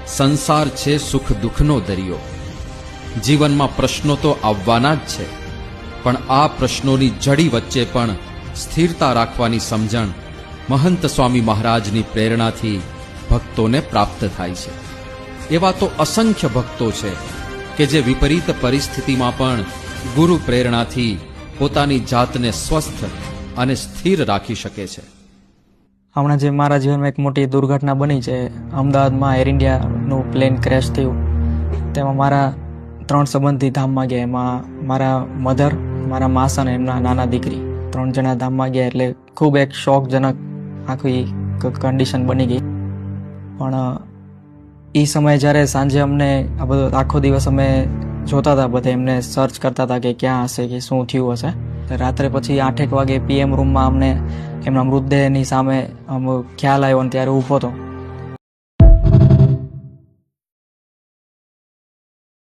સંસાર છે સુખ દુઃખનો દરિયો. જીવનમાં પ્રશ્નો તો આવવાના જ છે, પણ આ પ્રશ્નોની જડી વચ્ચે પણ સ્થિરતા રાખવાની સમજણ મહંત સ્વામી મહારાજની પ્રેરણાથી ભક્તોને પ્રાપ્ત થાય છે. એવા તો અસંખ્ય ભક્તો છે કે જે વિપરીત પરિસ્થિતિમાં પણ ગુરુ પ્રેરણાથી પોતાની જાતને સ્વસ્થ અને સ્થિર રાખી શકે છે. હમણાં જે મારા જીવનમાં એક મોટી દુર્ઘટના બની છે, અમદાવાદમાં એર ઇન્ડિયાનું પ્લેન ક્રેશ થયું. તેમાં મારા 3 સંબંધી ધામમાં ગયા. એમાં મારા મધર, મારા માસ અને એમના નાના દીકરી 3 જણા ધામમાં ગયા. એટલે ખૂબ એક શોકજનક આખી કન્ડિશન બની ગઈ. પણ એ સમયે જ્યારે સાંજે અમને આ બધો આખો દિવસ અમે જોતા હતા, બધા એમને સર્ચ કરતા હતા કે ક્યાં હશે, કે શું થયું હશે. રાત્રે પછી 8-1 વાગે PM રૂમમાં અમને એમના મૃતદેહની સામે ખ્યાલ આવ્યો અને ત્યારે ઊભો હતો.